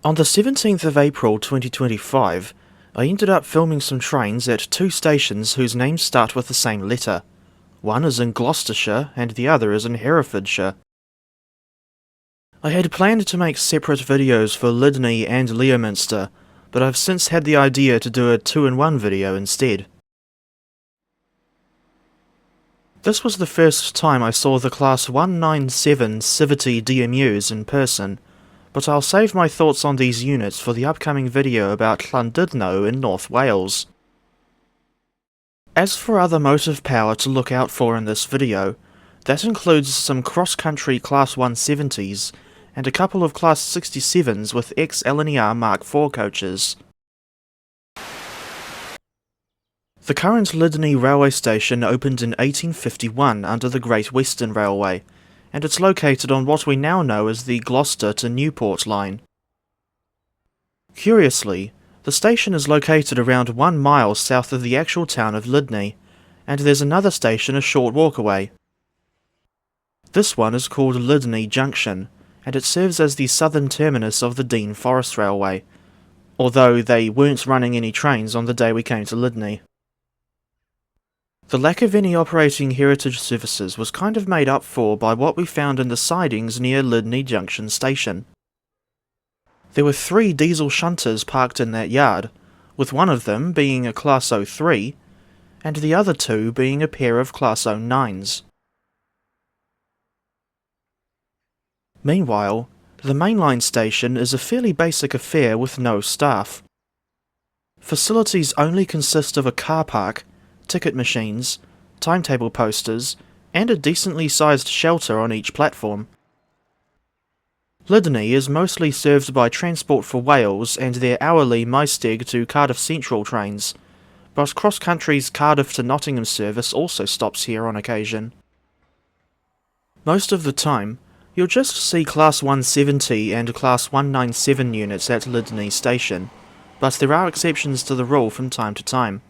On the 17th of April 2025, I ended up filming some trains at two stations whose names start with the same letter. One is in Gloucestershire and the other is in Herefordshire. I had planned to make separate videos for Lydney and Leominster, but I've since had the idea to do a 2-in-1 video instead. This was the first time I saw the Class 197 Civity DMUs in person, but I'll save my thoughts on these units for the upcoming video about Llandudno in North Wales. As for other motive power to look out for in this video, that includes some cross-country Class 170s and a couple of Class 67s with ex-LNER Mark IV coaches. The current Lydney railway station opened in 1851 under the Great Western Railway, and it's located on what we now know as the Gloucester to Newport line. Curiously, the station is located around 1 mile south of the actual town of Lydney, and there's another station a short walk away. This one is called Lydney Junction, and it serves as the southern terminus of the Dean Forest Railway, although they weren't running any trains on the day we came to Lydney. The lack of any operating heritage services was kind of made up for by what we found in the sidings near Lydney Junction Station. There were 3 diesel shunters parked in that yard, with one of them being a Class 03, and the other 2 being a pair of Class 09s. Meanwhile, the mainline station is a fairly basic affair with no staff. Facilities only consist of a car park, ticket machines, timetable posters, and a decently sized shelter on each platform. Lydney is mostly served by Transport for Wales and their hourly Maesteg to Cardiff Central trains, but Cross Country's Cardiff to Nottingham service also stops here on occasion. Most of the time, you'll just see Class 170 and Class 197 units at Lydney Station, but there are exceptions to the rule from time to time.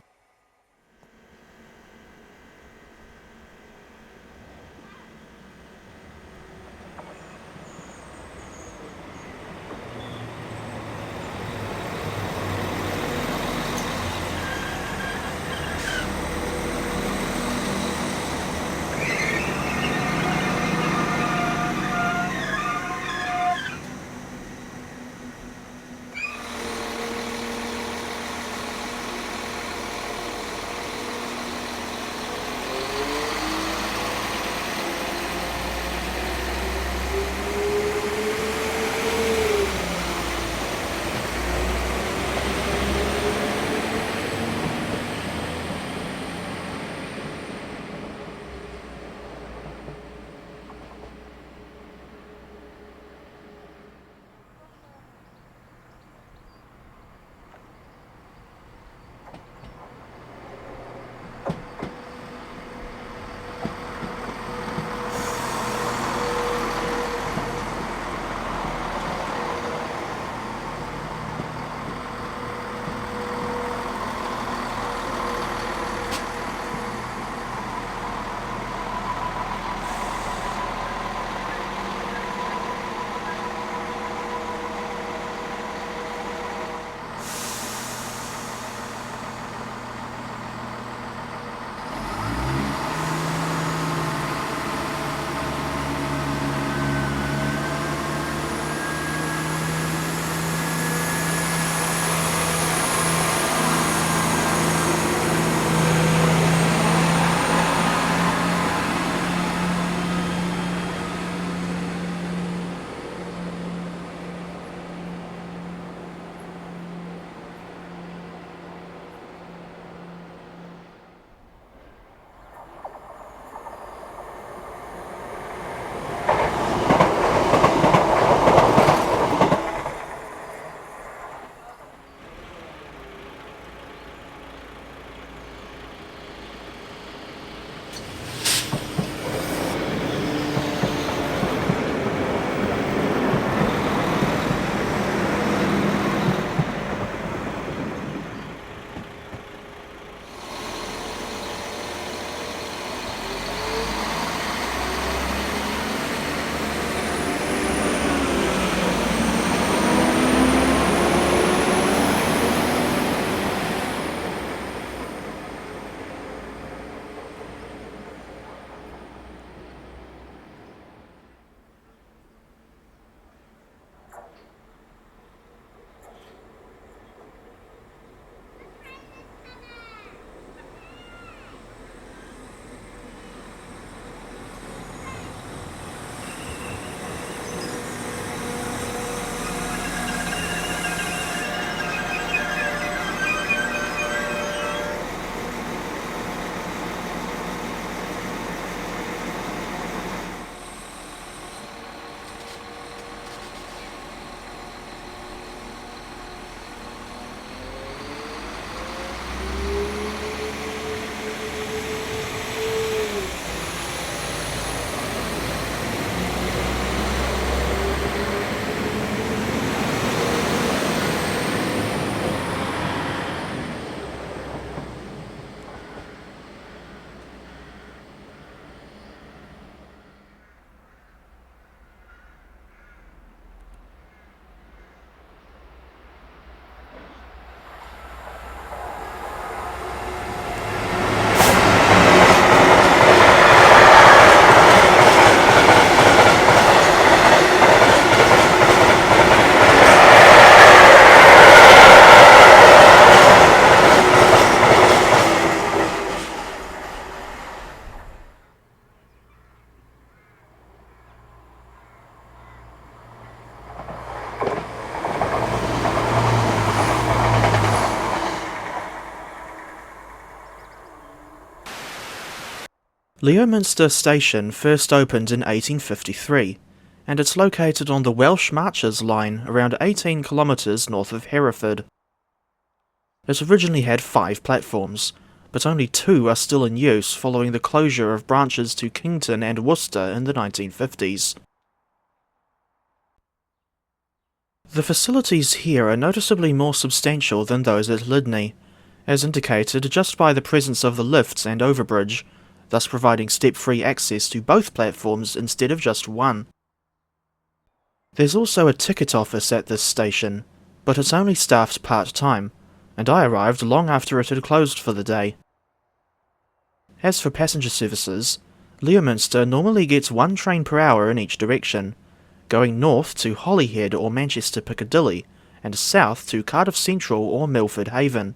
Leominster Station first opened in 1853, and it's located on the Welsh Marches Line around 18 kilometres north of Hereford. It originally had 5 platforms, but only 2 are still in use following the closure of branches to Kington and Worcester in the 1950s. The facilities here are noticeably more substantial than those at Lydney, as indicated just by the presence of the lifts and overbridge, thus providing step-free access to both platforms instead of just one. There's also a ticket office at this station, but it's only staffed part-time, and I arrived long after it had closed for the day. As for passenger services, Leominster normally gets 1 train per hour in each direction, going north to Holyhead or Manchester Piccadilly, and south to Cardiff Central or Milford Haven.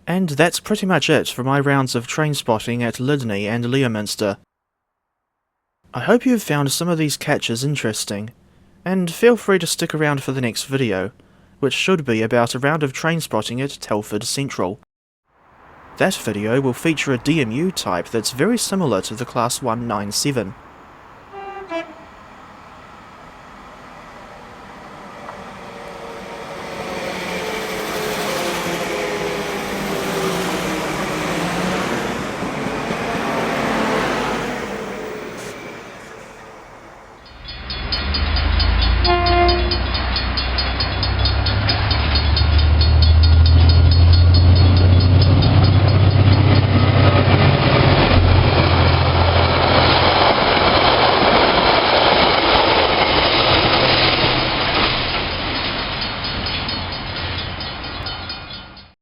And that's pretty much it for my rounds of train spotting at Lydney and Leominster. I hope you've found some of these catches interesting, and feel free to stick around for the next video, which should be about a round of train spotting at Telford Central. That video will feature a DMU type that's very similar to the Class 197.